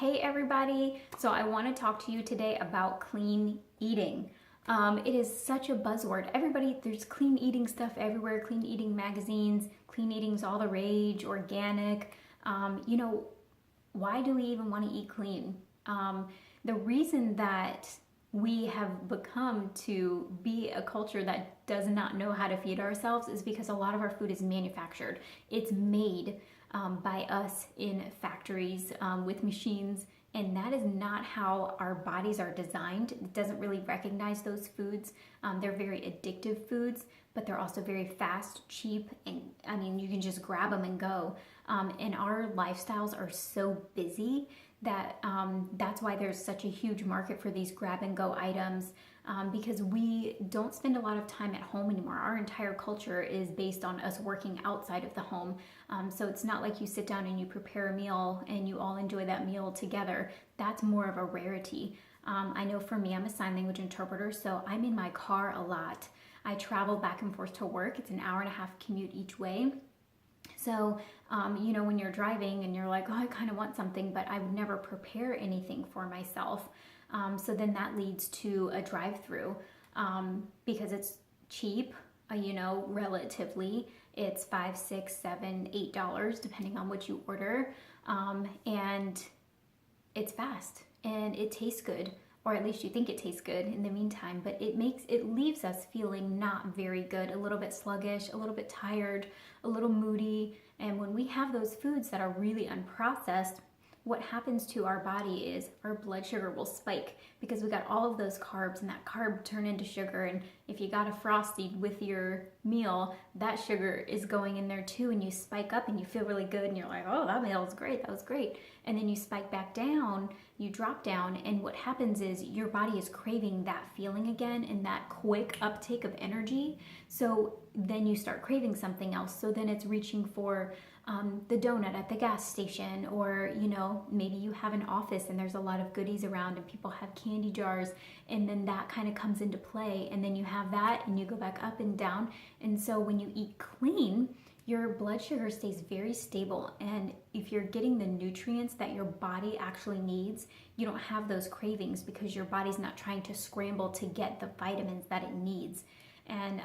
Hey everybody! So I want to talk to you today about clean eating. It is such a buzzword. There's clean eating stuff everywhere, clean eating magazines, clean eating's all the rage, organic. You know, why do we even want to eat clean? The reason that we have become to be a culture that does not know how to feed ourselves is because a lot of our food is manufactured. It's made by us in factories with machines, and that is not how our bodies are designed. It doesn't really recognize those foods. They're very addictive foods, but they're also very fast, cheap, and I mean, you can just grab them and go. And our lifestyles are so busy that that's why there's such a huge market for these grab and go items, because we don't spend a lot of time at home anymore. Our entire culture is based on us working outside of the home. So it's not like you sit down and you prepare a meal and you all enjoy that meal together. That's more of a rarity. I know for me, I'm a sign language interpreter, so I'm in my car a lot. I travel back and forth to work. It's an hour and a half commute each way. So, when you're driving and you're like, oh, I kind of want something, but I would never prepare anything for myself. So then that leads to a drive-through because it's cheap, relatively. It's $5, $6, $7, $8, depending on what you order. And it's fast and it tastes good, or at least you think it tastes good in the meantime, but it leaves us feeling not very good, a little bit sluggish, a little bit tired, a little moody. And when we have those foods that are really unprocessed, what happens to our body is our blood sugar will spike because we got all of those carbs, and that carb turn into sugar. And if you got a Frosty with your meal, that sugar is going in there too, and you spike up and you feel really good and you're like, oh, that meal was great, that was great. And then you spike back down, you drop down, and what happens is your body is craving that feeling again and that quick uptake of energy. So then you start craving something else. So then it's reaching for the donut at the gas station, or maybe you have an office and there's a lot of goodies around and people have candy jars, and then that kind of comes into play, and then you have that and you go back up and down. And so when you eat clean, your blood sugar stays very stable, and if you're getting the nutrients that your body actually needs, you don't have those cravings because your body's not trying to scramble to get the vitamins that it needs. And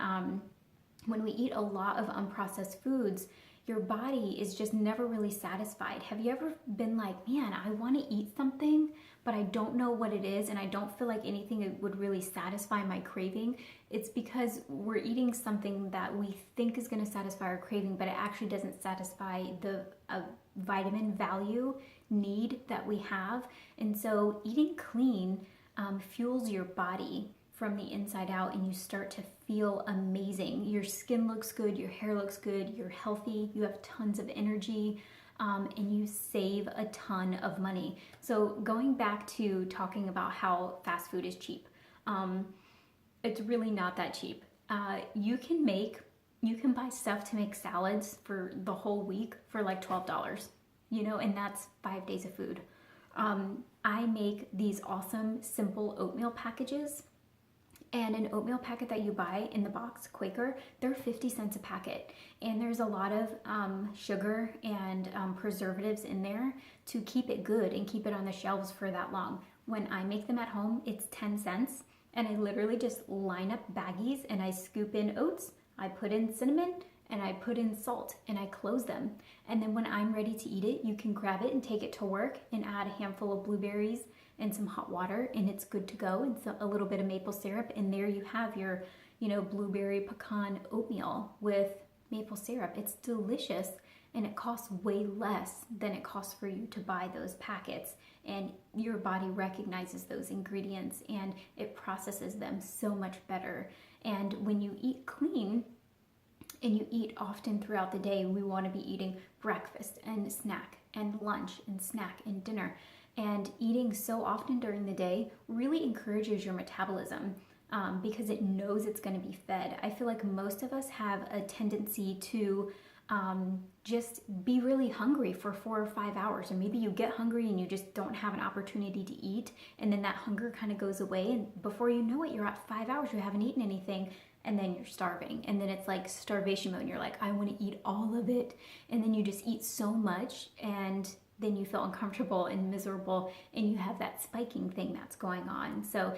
when we eat a lot of unprocessed foods, your body is just never really satisfied. Have you ever been like, man, I want to eat something, but I don't know what it is, and I don't feel like anything would really satisfy my craving? It's because we're eating something that we think is going to satisfy our craving, but it actually doesn't satisfy the vitamin value need that we have. And so eating clean fuels your body from the inside out, and you start to feel amazing. Your skin looks good, your hair looks good, you're healthy, you have tons of energy, and you save a ton of money. So going back to talking about how fast food is cheap, it's really not that cheap. You can buy stuff to make salads for the whole week for like $12, and that's 5 days of food. I make these awesome, simple oatmeal packages. And an oatmeal packet that you buy in the box, Quaker, they're 50 cents a packet. And there's a lot of sugar and preservatives in there to keep it good and keep it on the shelves for that long. When I make them at home, it's 10 cents. And I literally just line up baggies and I scoop in oats, I put in cinnamon, and I put in salt, and I close them. And then when I'm ready to eat it, you can grab it and take it to work and add a handful of blueberries and some hot water, and it's good to go, and so a little bit of maple syrup, and there you have your blueberry pecan oatmeal with maple syrup. It's delicious, and it costs way less than it costs for you to buy those packets, and your body recognizes those ingredients and it processes them so much better. And when you eat clean and you eat often throughout the day, we want to be eating breakfast and snack and lunch and snack and dinner. And eating so often during the day really encourages your metabolism because it knows it's going to be fed. I feel like most of us have a tendency to just be really hungry for 4 or 5 hours, or maybe you get hungry and you just don't have an opportunity to eat, and then that hunger kind of goes away, and before you know it, you're at 5 hours, you haven't eaten anything, and then you're starving, and then it's like starvation mode, and you're like, I want to eat all of it, and then you just eat so much, and then you feel uncomfortable and miserable and you have that spiking thing that's going on. So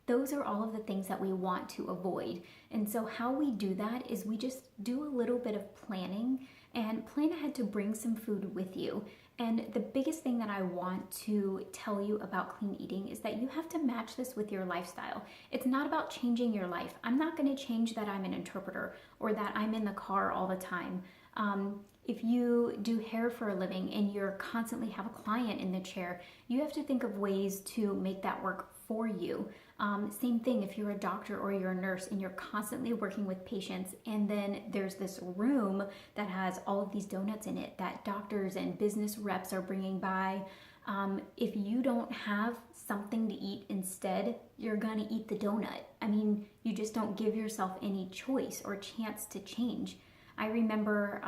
those are all of the things that we want to avoid. And so how we do that is we just do a little bit of planning and plan ahead to bring some food with you. And the biggest thing that I want to tell you about clean eating is that you have to match this with your lifestyle. It's not about changing your life. I'm not going to change that I'm an interpreter or that I'm in the car all the time. If you do hair for a living and you're constantly have a client in the chair, you have to think of ways to make that work for you. Same thing if you're a doctor or you're a nurse and you're constantly working with patients, and then there's this room that has all of these donuts in it that doctors and business reps are bringing by. If you don't have something to eat instead, you're gonna eat the donut. I mean, you just don't give yourself any choice or chance to change. I remember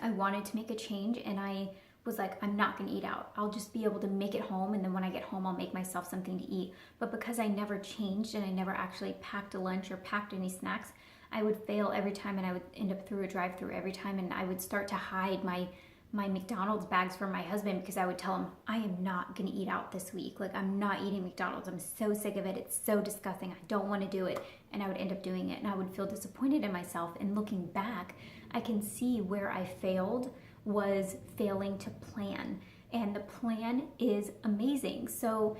I wanted to make a change and I was like, I'm not gonna eat out. I'll just be able to make it home, and then when I get home, I'll make myself something to eat. But because I never changed and I never actually packed a lunch or packed any snacks, I would fail every time and I would end up through a drive-through every time, and I would start to hide my McDonald's bags from my husband because I would tell him, I am not gonna eat out this week. Like, I'm not eating McDonald's. I'm so sick of it. It's so disgusting. I don't wanna do it. And I would end up doing it, and I would feel disappointed in myself. And looking back, I can see where I failed was failing to plan. And the plan is amazing. So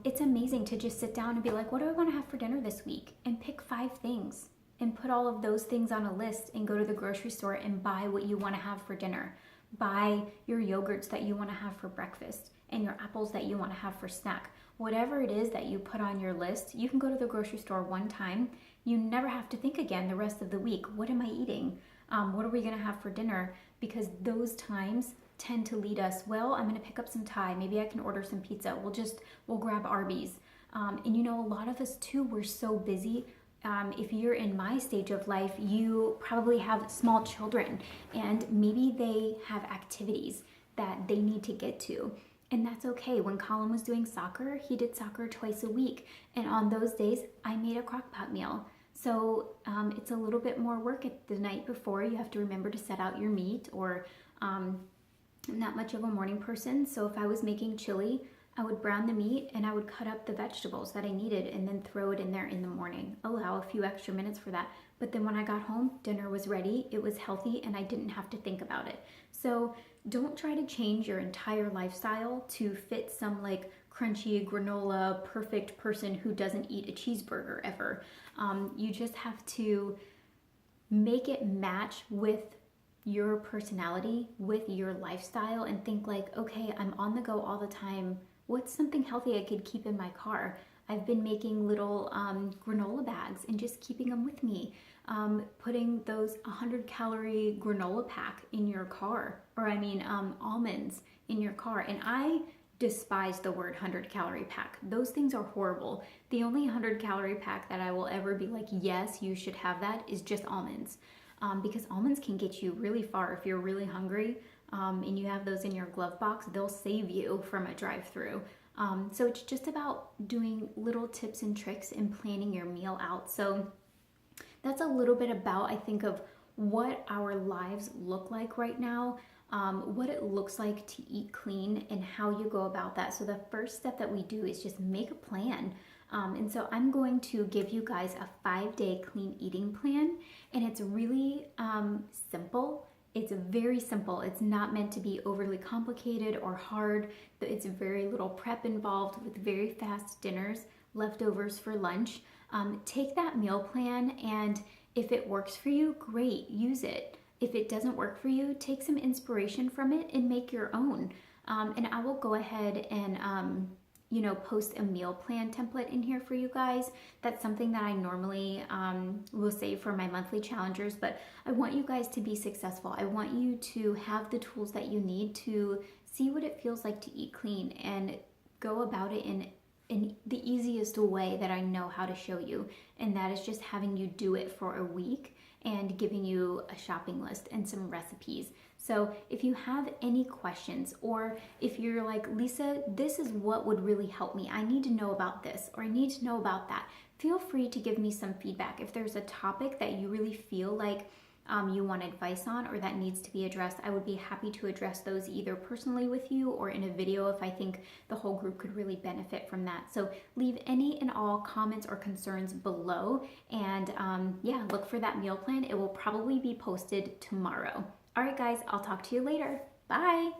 it's amazing to just sit down and be like, what do I wanna have for dinner this week? And pick 5 things and put all of those things on a list and go to the grocery store and buy what you wanna have for dinner. Buy your yogurts that you want to have for breakfast and your apples that you want to have for snack. Whatever it is that you put on your list, you can go to the grocery store one time. You never have to think again the rest of the week. What am I eating? What are we going to have for dinner? Because those times tend to lead us, well, I'm going to pick up some Thai. Maybe I can order some pizza. We'll grab Arby's. And you know, a lot of us too, we're so busy. If you're in my stage of life, you probably have small children and maybe they have activities that they need to get to. And that's okay. When Colin was doing soccer, he did soccer twice a week. And on those days, I made a crock pot meal. So it's a little bit more work at the night before. You have to remember to set out your meat, or I'm not much of a morning person. So if I was making chili, I would brown the meat and I would cut up the vegetables that I needed and then throw it in there in the morning. Allow a few extra minutes for that. But then when I got home, dinner was ready, it was healthy, and I didn't have to think about it. So don't try to change your entire lifestyle to fit some like crunchy granola perfect person who doesn't eat a cheeseburger ever. You just have to make it match with your personality, with your lifestyle, and think like, okay, I'm on the go all the time. What's something healthy I could keep in my car? I've been making little granola bags and just keeping them with me. Putting those 100-calorie granola pack in your car, or almonds in your car. And I despise the word 100-calorie pack. Those things are horrible. The only 100-calorie pack that I will ever be like, yes, you should have that, is just almonds. Because almonds can get you really far if you're really hungry. And you have those in your glove box, they'll save you from a drive-through. So it's just about doing little tips and tricks and planning your meal out. So that's a little bit about, I think, of what our lives look like right now, what it looks like to eat clean and how you go about that. So the first step that we do is just make a plan. And so I'm going to give you guys a 5-day clean eating plan, and it's really simple. It's very simple. It's not meant to be overly complicated or hard. It's very little prep involved with very fast dinners, leftovers for lunch. Take that meal plan, and if it works for you, great, use it. If it doesn't work for you, take some inspiration from it and make your own. And I will go ahead and post a meal plan template in here for you guys. That's something that I normally will save for my monthly challengers, but I want you guys to be successful. I want you to have the tools that you need to see what it feels like to eat clean and go about it in the easiest way that I know how to show you. And that is just having you do it for a week and giving you a shopping list and some recipes. So if you have any questions, or if you're like, Lisa, this is what would really help me, I need to know about this, or I need to know about that, feel free to give me some feedback. If there's a topic that you really feel like you want advice on or that needs to be addressed, I would be happy to address those either personally with you or in a video if I think the whole group could really benefit from that. So leave any and all comments or concerns below, and yeah, look for that meal plan. It will probably be posted tomorrow. All right, guys, I'll talk to you later. Bye.